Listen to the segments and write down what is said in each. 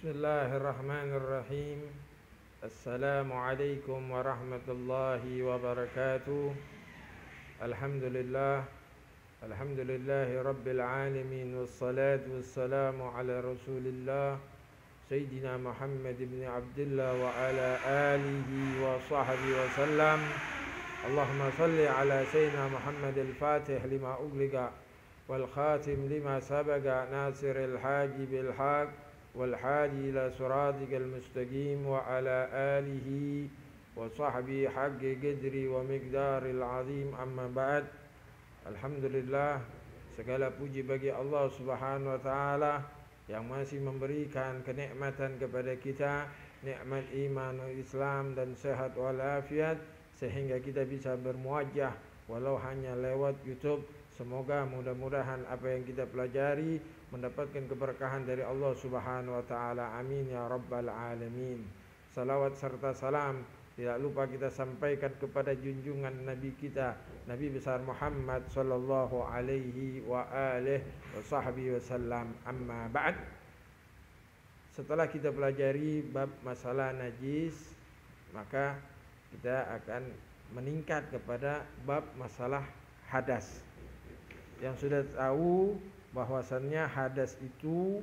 Bismillahirrahmanirrahim. Assalamualaikum warahmatullahi wabarakatuh. Alhamdulillah. Alhamdulillahi rabbil alamin. Wassalatu wassalamu ala rasulillah Sayyidina Muhammad ibn Abdullah wa ala alihi wa sahbihi wa sallam. Allahumma salli ala Sayyidina Muhammad al-Fatih lima ugliqa wal khatim lima sabaqa nasiril haji bil haq والحادي إلى صراطك المستقيم وعلى آله وصحبه حق قدري ومقدار العظيم أما بعد. Alhamdulillah, segala puji bagi Allah Subhanahu wa taala yang masih memberikan kenikmatan kepada kita, nikmat iman, Islam dan sehat walafiat, sehingga kita bisa bermuajah walau hanya lewat YouTube. Semoga mudah-mudahan apa yang kita pelajari mendapatkan keberkahan dari Allah Subhanahu wa taala. Amin ya rabbal alamin. Salawat serta salam tidak lupa kita sampaikan kepada junjungan Nabi kita, Nabi besar Muhammad sallallahu alaihi wa alihi wa sahbihi wasallam. Amma ba'd. Setelah kita pelajari bab masalah najis, maka kita akan meningkat kepada bab masalah hadas. Yang sudah tahu bahwasannya hadas itu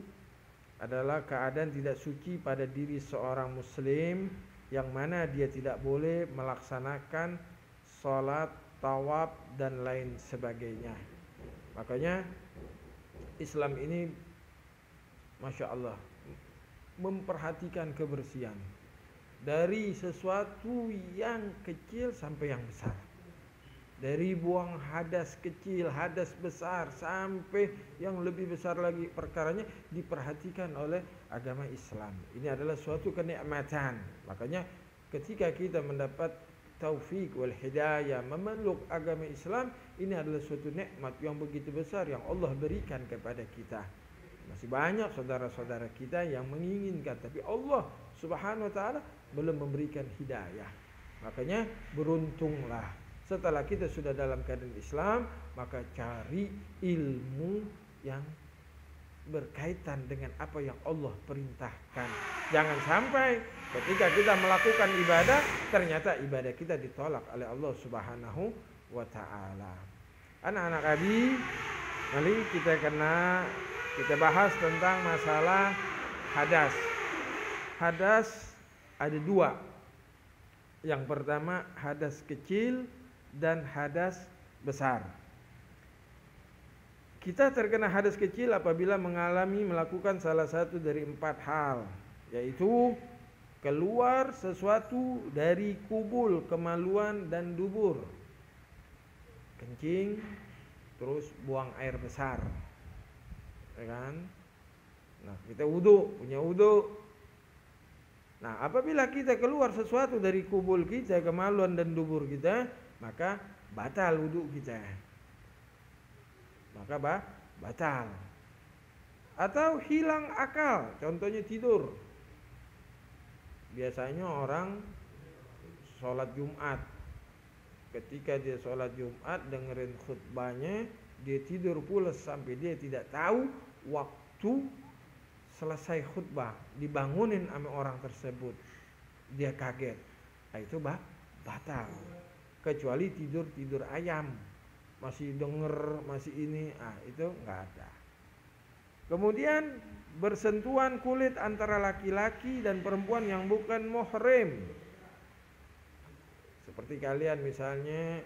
adalah keadaan tidak suci pada diri seorang muslim, yang mana dia tidak boleh melaksanakan sholat, tawaf dan lain sebagainya. Makanya Islam ini Masya Allah memperhatikan kebersihan dari sesuatu yang kecil sampai yang besar. Dari buang hadas kecil, hadas besar, sampai yang lebih besar lagi, perkaranya diperhatikan oleh agama Islam. Ini adalah suatu kenikmatan. Makanya ketika kita mendapat taufik wal hidayah memeluk agama Islam, ini adalah suatu nikmat yang begitu besar yang Allah berikan kepada kita. Masih banyak saudara-saudara kita yang menginginkan, tapi Allah Subhanahu wa taala belum memberikan hidayah. Makanya beruntunglah setelah kita sudah dalam keadaan Islam, maka cari ilmu yang berkaitan dengan apa yang Allah perintahkan. Jangan sampai ketika kita melakukan ibadah, ternyata ibadah kita ditolak oleh Allah Subhanahu wa taala. Anak-anak Abi, mari kita bahas tentang masalah hadas. Hadas ada dua. Yang pertama hadas kecil dan hadas besar. Kita terkena hadas kecil apabila melakukan salah satu dari 4 hal, yaitu keluar sesuatu dari kubul, kemaluan dan dubur, kencing, terus buang air besar, ya kan? Nah, kita punya wudu. Nah, apabila kita keluar sesuatu dari kubul kita, kemaluan dan dubur kita, maka batal wudu kita. Maka batal. Atau hilang akal, contohnya tidur. Biasanya orang sholat Jumat, ketika dia sholat Jumat dengerin khutbahnya, dia tidur pulas sampai dia tidak tahu waktu selesai khutbah, dibangunin sama orang tersebut, dia kaget. Nah, itu batal. Kecuali tidur ayam, masih denger, masih ini, itu nggak ada. Kemudian bersentuhan kulit antara laki-laki dan perempuan yang bukan muhrim. Seperti kalian misalnya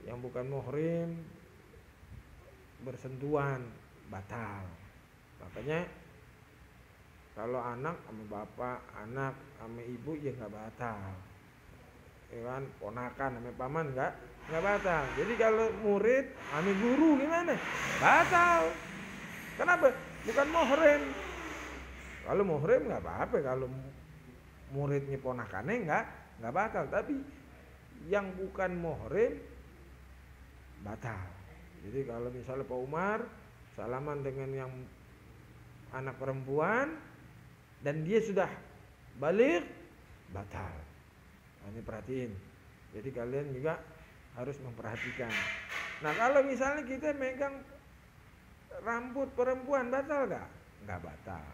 yang bukan muhrim bersentuhan, batal. Makanya kalau anak sama bapak, anak sama ibu ya nggak batal. Ya kan, ponakan sama paman enggak batal. Jadi kalau murid sama guru gimana? Batal. Kenapa? Bukan muhrim. Kalau muhrim enggak apa-apa, kalau muridnya ponakannya enggak batal, tapi yang bukan muhrim batal. Jadi kalau misalnya Pak Umar salaman dengan yang anak perempuan dan dia sudah balik, batal. Ini perhatiin. Jadi kalian juga harus memperhatikan. Nah, kalau misalnya kita megang rambut perempuan batal gak? Nggak batal.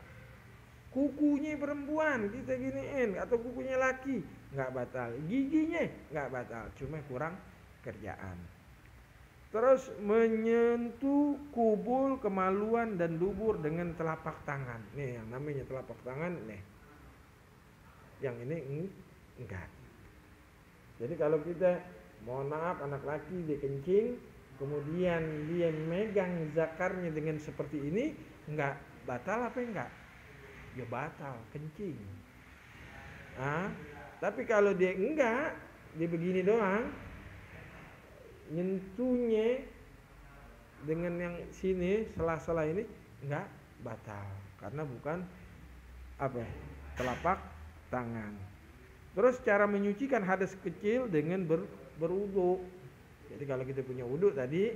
Kukunya perempuan kita giniin atau kukunya laki nggak batal, giginya nggak batal, cuma kurang kerjaan. Terus menyentuh kubul, kemaluan dan dubur dengan telapak tangan. Nih yang namanya telapak tangan nih. Yang ini enggak. Jadi kalau kita, mohon maaf, anak laki dia kencing, kemudian dia megang zakarnya dengan seperti ini, enggak batal apa enggak? Ya batal, kencing. Tapi kalau dia enggak, dia begini doang, nyentuhnya dengan yang sini, sela-sela ini, enggak batal. Karena bukan telapak tangan. Terus cara menyucikan hadas kecil dengan berwudu. Jadi kalau kita punya wudu tadi,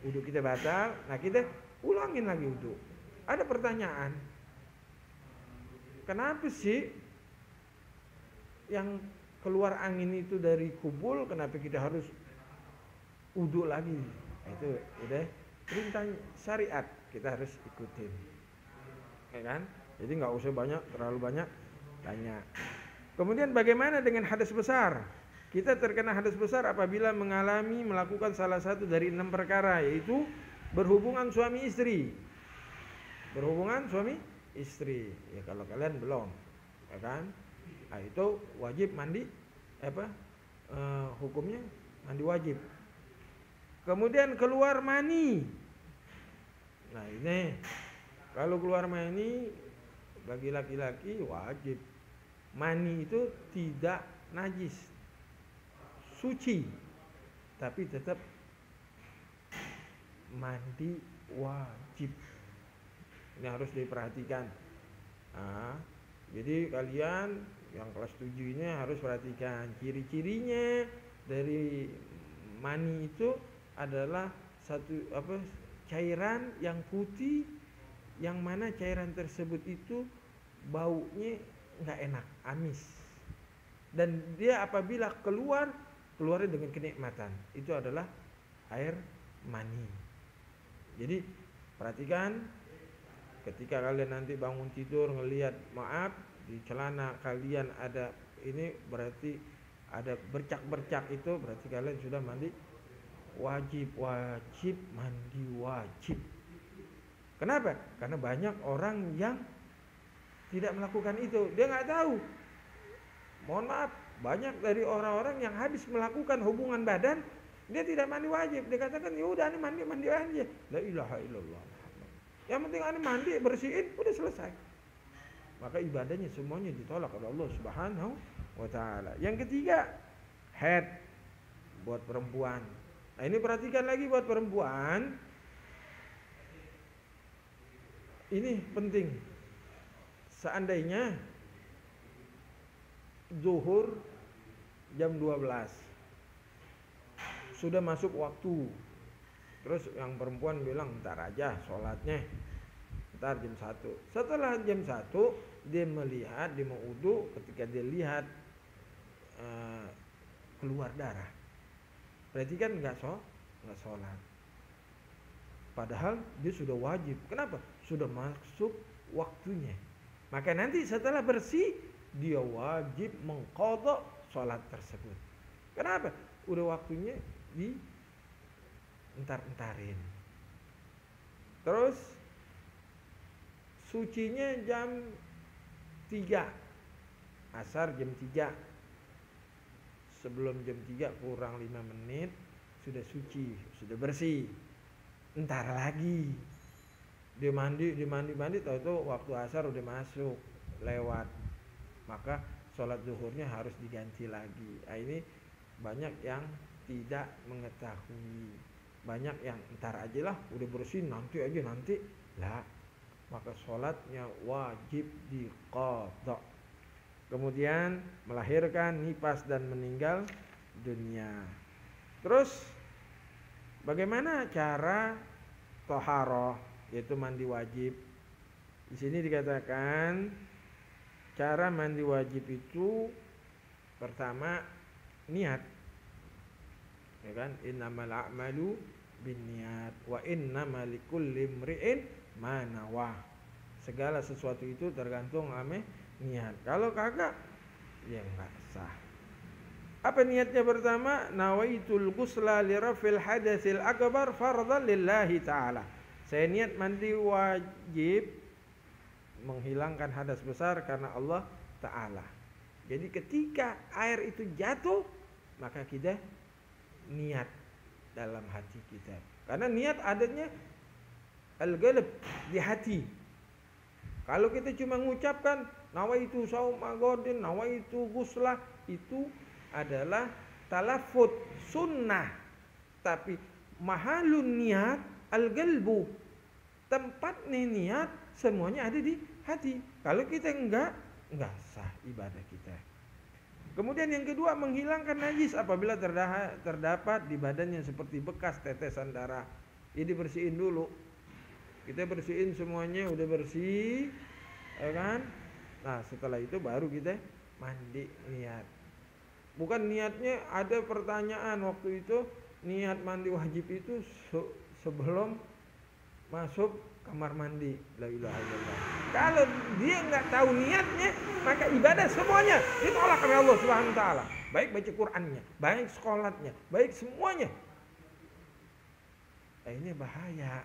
wudu kita batal, nah kita ulangin lagi wudu. Ada pertanyaan, kenapa sih yang keluar angin itu dari kubul, kenapa kita harus wudu lagi? Itu udah perintah syariat, kita harus ikutin, ya kan? Jadi nggak usah terlalu banyak tanya. Kemudian bagaimana dengan hadas besar? Kita terkena hadas besar apabila melakukan salah satu dari 6 perkara, yaitu berhubungan suami istri. Berhubungan suami istri. Ya kalau kalian belum, ya kan? Nah, itu wajib mandi, hukumnya mandi wajib. Kemudian keluar mani. Nah ini, kalau keluar mani bagi laki-laki wajib. Mani itu tidak najis, suci, tapi tetap mandi wajib. Ini harus diperhatikan. Jadi kalian yang kelas 7 ini harus perhatikan ciri-cirinya. Dari mani itu adalah satu cairan yang putih, yang mana cairan tersebut itu baunya nggak enak, amis, dan dia apabila keluarnya dengan kenikmatan, itu adalah air mani. Jadi perhatikan ketika kalian nanti bangun tidur ngelihat, maaf, di celana kalian ada ini, berarti ada bercak-bercak, itu berarti kalian sudah mandi wajib mandi wajib. Kenapa? Karena banyak orang yang tidak melakukan itu, dia nggak tahu. Mohon maaf, banyak dari orang-orang yang habis melakukan hubungan badan, dia tidak mandi wajib. Dia katakan, ya udah ini mandi aja. La ilaha illallah. Yang penting ini mandi, bersihin, udah selesai. Maka ibadahnya semuanya ditolak oleh Allah Subhanahu wa taala. Yang ketiga, head buat perempuan. Nah, ini perhatikan lagi buat perempuan. Ini penting. Seandainya zuhur jam 12 sudah masuk waktu, terus yang perempuan bilang ntar aja sholatnya, ntar jam 1. Setelah jam 1 dia melihat, dia mau wudu, ketika dia lihat keluar darah, berarti kan nggak sholat. Padahal dia sudah wajib. Kenapa? Sudah masuk waktunya. Maka nanti setelah bersih, dia wajib mengqadha sholat tersebut. Kenapa? Udah waktunya entar-entarin. Terus sucinya jam 3, asar jam 3. Sebelum jam 3 kurang 5 menit sudah suci, sudah bersih. Entar lagi dia mandi, tahu-tahu waktu asar udah masuk, lewat. Maka sholat zuhurnya harus diganti lagi. Nah, ini banyak yang tidak mengetahui. Banyak yang entar aja lah, udah bersih nanti aja lah. Maka sholatnya wajib diqadha. Kemudian melahirkan, nifas dan meninggal dunia. Terus bagaimana cara thaharah, yaitu mandi wajib? Di sini dikatakan cara mandi wajib itu pertama niat, ya kan? Innamal a'malu binniyat wa innamal likulli imri'in ma nawah. segala sesuatu itu tergantung ame niat. Kalau kagak, ya nggak sah. Apa niatnya? Pertama, nawaitul ghusla li rafil hadatsil akbar fardhan lillahi ta'ala. Saya niat mandi wajib menghilangkan hadas besar karena Allah Ta'ala. Jadi ketika air itu jatuh, maka kita niat dalam hati kita. Karena niat adanya al-qalb, di hati. Kalau kita cuma mengucapkan nawaitu sauma ghadin, nawaitu ghusla, itu adalah talaffuz sunnah, tapi mahalun niat al-qalbu, tempatnya niat semuanya ada di hati. Kalau kita enggak sah ibadah kita. Kemudian yang kedua, menghilangkan najis apabila terdapat di badannya seperti bekas tetesan darah. Ini bersihin dulu. Kita bersihin semuanya, udah bersih, ya kan? Nah, setelah itu baru kita mandi, niat. Bukan niatnya, ada pertanyaan waktu itu, niat mandi wajib itu sebelum masuk kamar mandi. La ilaha illallah. Kalau dia nggak tahu niatnya, maka ibadah semuanya ditolak oleh Allah Subhanahu wa taala. Baik baca Qur'annya, baik sholatnya, baik semuanya. Ini bahaya.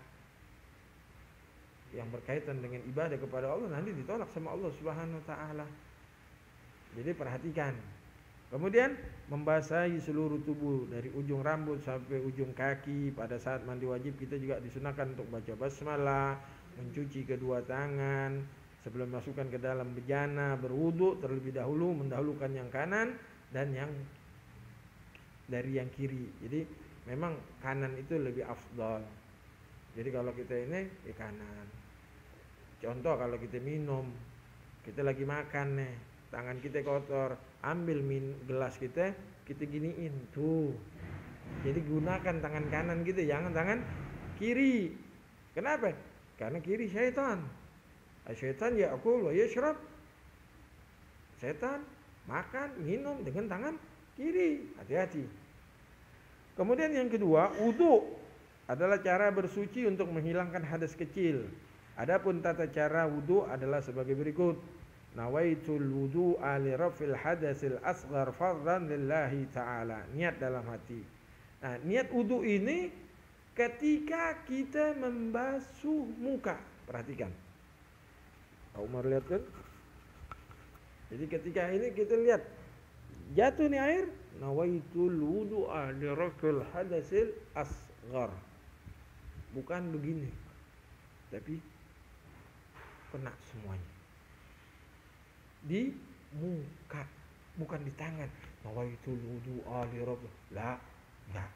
Yang berkaitan dengan ibadah kepada Allah nanti ditolak sama Allah Subhanahu wa taala. Jadi perhatikan. Kemudian membasahi seluruh tubuh dari ujung rambut sampai ujung kaki. Pada saat mandi wajib kita juga disunahkan untuk baca basmalah, mencuci kedua tangan sebelum masukkan ke dalam bejana, berwudu terlebih dahulu, mendahulukan yang kanan dan yang dari yang kiri. Jadi memang kanan itu lebih afdal. Jadi kalau kita ini kanan. Contoh kalau kita minum, kita lagi makan nih, tangan kita kotor, ambil gelas kita giniin tuh. Jadi gunakan tangan kanan gitu, jangan tangan kiri. Kenapa? Karena kiri syaitan. Syaitan ya'kul wa yashrab. Setan makan, minum dengan tangan kiri. Hati-hati. Kemudian yang kedua, wudu adalah cara bersuci untuk menghilangkan hadas kecil. Adapun tata cara wudu adalah sebagai berikut. Nawaitul wudu'a li rafil hadatsil asghar fardhan lillahi ta'ala. Niat dalam hati. Nah, niat wudu ini ketika kita membasuh muka. Perhatikan. Pak Umar lihat kan? Jadi ketika ini kita lihat jatuh nih air, nawaitul wudu'a li rafil hadatsil asghar. Bukan begini. Tapi kena semuanya. Di muka, bukan di tangan. Nawaitul wudu'a li rabb. La, enggak.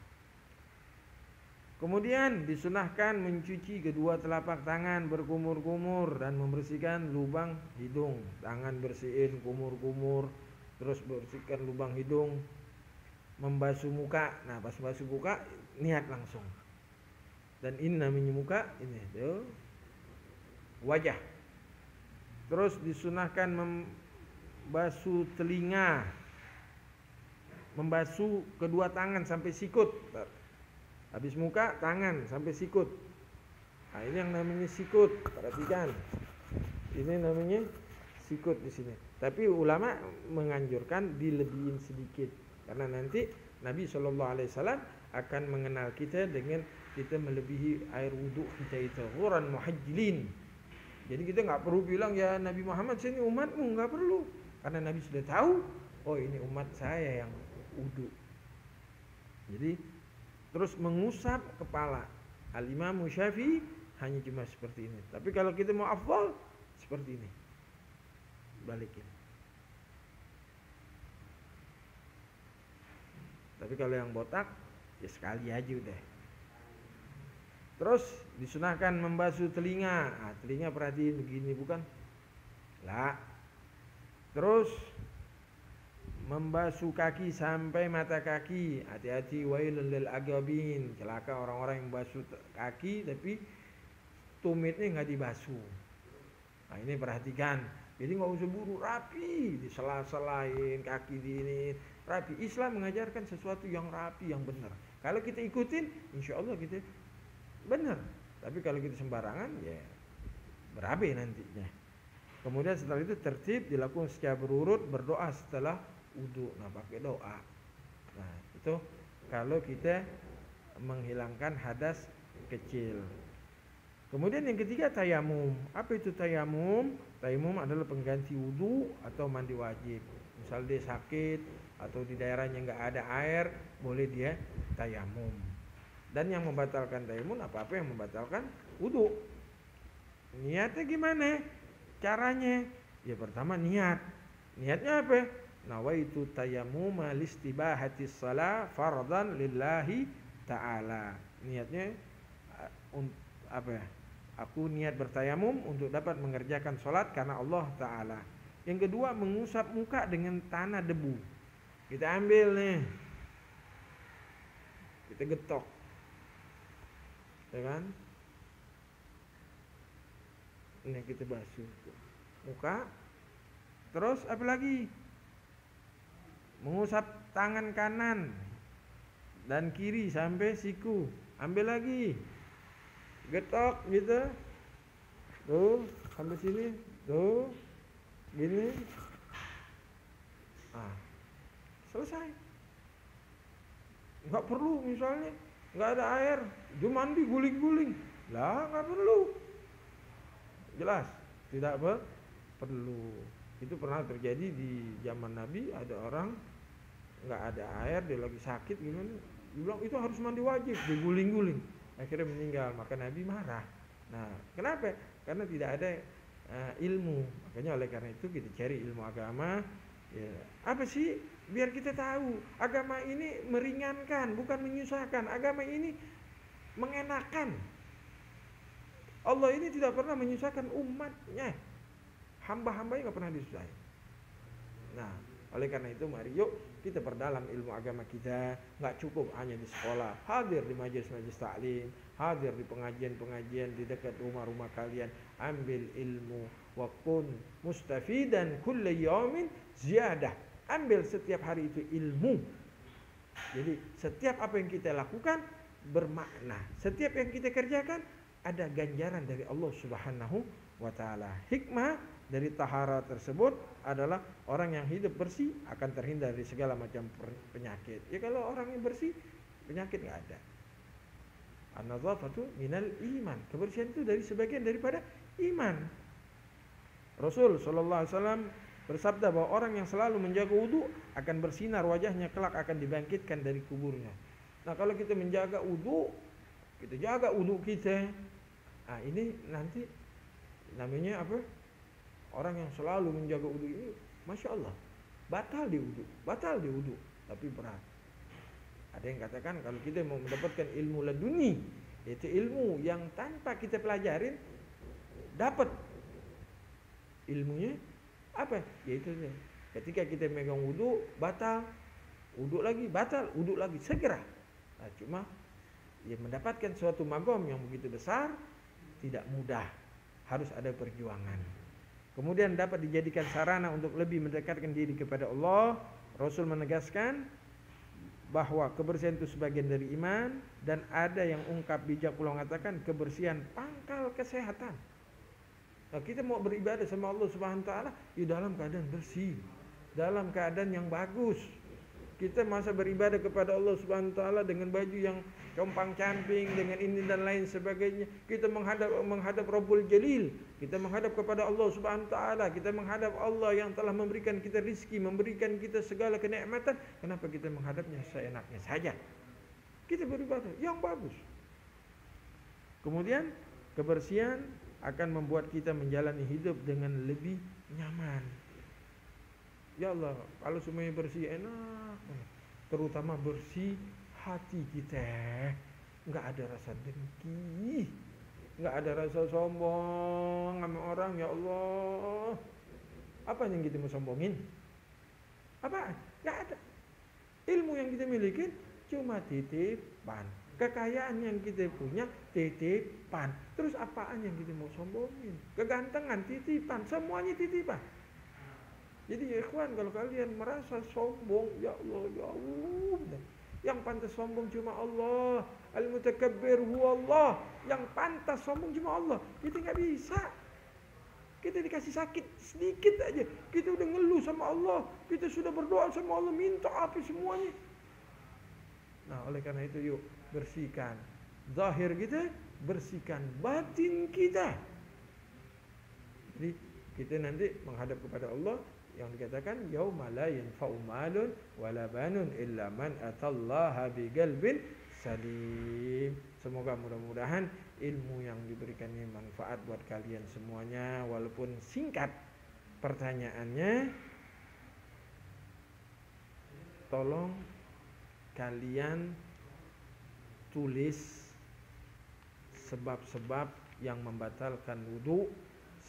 Kemudian disunahkan mencuci kedua telapak tangan berkumur-kumur dan membersihkan lubang hidung. Tangan bersihin kumur-kumur, terus bersihkan lubang hidung. Membasuh muka. Nah, pas basuh muka niat langsung. Dan ini namanya muka, ini tuh wajah. Terus disunahkan membasuh telinga, membasuh kedua tangan sampai sikut. Habis muka, tangan sampai sikut. Nah, ini yang namanya sikut. Perhatikan, ini namanya sikut di sini. Tapi ulama menganjurkan dilebihin sedikit, karena nanti Nabi SAW akan mengenal kita dengan kita melebihi air wudhu kita itu. Ghuran muhajjilin. Jadi kita nggak perlu bilang ya Nabi Muhammad sini umatmu, nggak perlu, karena Nabi sudah tahu, oh ini umat saya yang wudu. Jadi terus mengusap kepala. Al-Imam Syafi'i hanya cuma seperti ini. Tapi kalau kita mau afdal seperti ini, balikin. Tapi kalau yang botak ya sekali aja udah. Terus disunahkan membasuh telinga. Nah, telinga perhatiin begini bukan? Lah. Terus membasuh kaki sampai mata kaki. Hati-hati, wailul lil agabin. Celaka orang-orang yang basuh kaki tapi tumitnya nggak dibasuh. Nah, ini perhatikan. Jadi nggak usah buru rapi, disela-selain kaki ini rapi. Islam mengajarkan sesuatu yang rapi, yang benar. Kalau kita ikutin, insya Allah kita benar. Tapi kalau kita sembarangan, ya berabe nantinya. Kemudian setelah itu tertib dilakukan secara berurut, berdoa setelah wudu. Nah, pakai doa. Nah, itu kalau kita menghilangkan hadas kecil. Kemudian yang ketiga tayamum. Apa itu tayamum? Tayamum adalah pengganti wudu atau mandi wajib. Misal dia sakit atau di daerahnya nggak ada air, boleh dia tayamum. Dan yang membatalkan tayamum apa-apa yang membatalkan wudu. Niatnya gimana? Caranya? Ya pertama niat. Niatnya apa? Nawaitu tayammuma listibahatis shalah fardan lillahi ta'ala. Niatnya apa ya? Aku niat bertayamum untuk dapat mengerjakan sholat karena Allah Ta'ala. Yang kedua, mengusap muka dengan tanah debu. Kita ambil nih, kita getok, ya kan? Ini kita basuh muka. Terus apa lagi? Mengusap tangan kanan dan kiri sampai siku. Ambil lagi, getok gitu, tuh sampai sini, tuh gini, selesai. Nggak perlu misalnya nggak ada air, cuma mandi guling-guling, lah nggak perlu. Jelas tidak perlu. Itu pernah terjadi di zaman Nabi, ada orang nggak ada air, dia lagi sakit gimana, dia bilang itu harus mandi wajib, diguling-guling, akhirnya meninggal. Maka Nabi marah. Nah, kenapa? Karena tidak ada ilmu. Makanya oleh karena itu kita cari ilmu agama. Ya, apa sih? Biar kita tahu agama ini meringankan, bukan menyusahkan. Agama ini mengenakan. Allah ini tidak pernah menyusahkan umatnya. Hamba-hambanya nggak pernah disusahi. Nah, oleh karena itu mari yuk kita perdalam ilmu agama kita. Nggak cukup hanya di sekolah, hadir di majelis-majelis taklim, hadir di pengajian-pengajian di dekat rumah-rumah kalian. Ambil ilmu, wa kun mustafidan kulla yaumin ziyadah. Ambil setiap hari itu ilmu. Jadi setiap apa yang kita lakukan bermakna. Setiap yang kita kerjakan ada ganjaran dari Allah Subhanahu wa taala. Hikmah dari tahara tersebut adalah orang yang hidup bersih akan terhindar dari segala macam penyakit. Ya kalau orang yang bersih, penyakit nggak ada. An-nadzafatu minal iman. Kebersihan itu dari sebagian daripada iman. Rasul sallallahu alaihi wasallam bersabda bahwa orang yang selalu menjaga wudu akan bersinar wajahnya, kelak akan dibangkitkan dari kuburnya. Nah, kalau kita menjaga wudu, kita jaga wudu kita. Nah, ini nanti namanya apa? Orang yang selalu menjaga wudu ini, masya Allah, batal di wudu, tapi berat. Ada yang katakan kalau kita mau mendapatkan ilmu laduni, yaitu ilmu yang tanpa kita pelajarin, dapat ilmunya apa? Yaitu ketika kita megang wudu, batal, wudu lagi, batal, wudu lagi, segera. Nah, cuma ya mendapatkan suatu magom yang begitu besar tidak mudah, harus ada perjuangan. Kemudian dapat dijadikan sarana untuk lebih mendekatkan diri kepada Allah. Rasul menegaskan bahwa kebersihan itu sebagian dari iman, dan ada yang ungkap bijak pula mengatakan kebersihan pangkal kesehatan. Nah, kita mau beribadah sama Allah Subhanahu wa taala di dalam keadaan bersih, dalam keadaan yang bagus. Kita masa beribadah kepada Allah Subhanahu wa taala dengan baju yang compang-camping, dengan ini dan lain sebagainya. Kita menghadap Rabbul Jalil, kita menghadap kepada Allah Subhanahu wa taala, kita menghadap Allah yang telah memberikan kita rizki, memberikan kita segala kenikmatan. Kenapa kita menghadapnya seenaknya saja? Kita beribadah yang bagus. Kemudian kebersihan akan membuat kita menjalani hidup dengan lebih nyaman. Ya Allah, kalau semuanya bersih enak, terutama bersih hati kita, nggak ada rasa dengki, nggak ada rasa sombong sama orang. Ya Allah, apa yang kita mau sombongin? Apa? Nggak ada. Ilmu yang kita miliki cuma titipan, kekayaan yang kita punya titipan. Terus apaan yang kita mau sombongin? Kegantengan titipan, semuanya titipan. Jadi ya ikhwan, kalau kalian merasa sombong, ya Allah, ya Allah, yang pantas sombong cuma Allah. Al-mutakabbir huwa Allah. Yang pantas sombong cuma Allah. Kita nggak bisa. Kita dikasih sakit sedikit aja, kita udah ngeluh sama Allah, kita sudah berdoa sama Allah, minta apa semuanya. Nah, oleh karena itu yuk bersihkan zahir kita, bersihkan batin kita. Jadi kita nanti menghadap kepada Allah yang dikatakan yauma la yanfa'u malun wala banun illa man atallaha biqalbin salim. Semoga mudah-mudahan ilmu yang diberikan ini manfaat buat kalian semuanya, walaupun singkat pertanyaannya. Tolong kalian tulis sebab-sebab yang membatalkan wudu,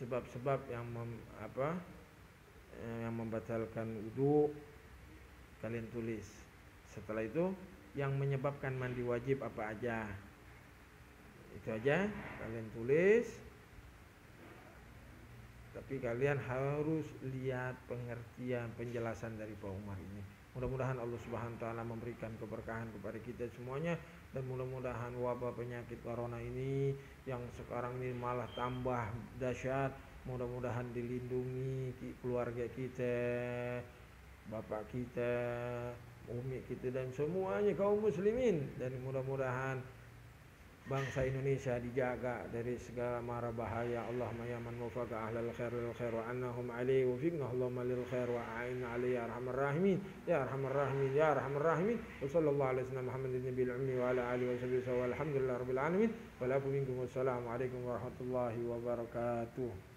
sebab-sebab yang yang membatalkan wudu kalian tulis. Setelah itu yang menyebabkan mandi wajib apa aja, itu aja kalian tulis. Tapi kalian harus lihat pengertian penjelasan dari Pak Umar ini. Mudah-mudahan Allah Subhanahu wa taala memberikan keberkahan kepada kita semuanya, dan mudah-mudahan wabah penyakit corona ini yang sekarang ini malah tambah dahsyat, mudah-mudahan dilindungi keluarga kita, bapak kita, umi kita, dan semuanya kaum muslimin, dan mudah-mudahan bangsa Indonesia dijaga dari segala mara bahaya. Allahumma ya man wafaqa ahlal khair lil khair wa annahum alaihi wa fiqna Allahumma lil khair wa a'inna alaihi ya arhamar rahimin ya arhamar rahimin ya arhamar rahimin. Wa sallallahu alaihi wasallam Muhammadin nabiyil ummi wa ala alihi wa sahbihi wa alhamdulillahi rabbil alamin. Wa la minkum wassalamu alaikum warahmatullahi wabarakatuh.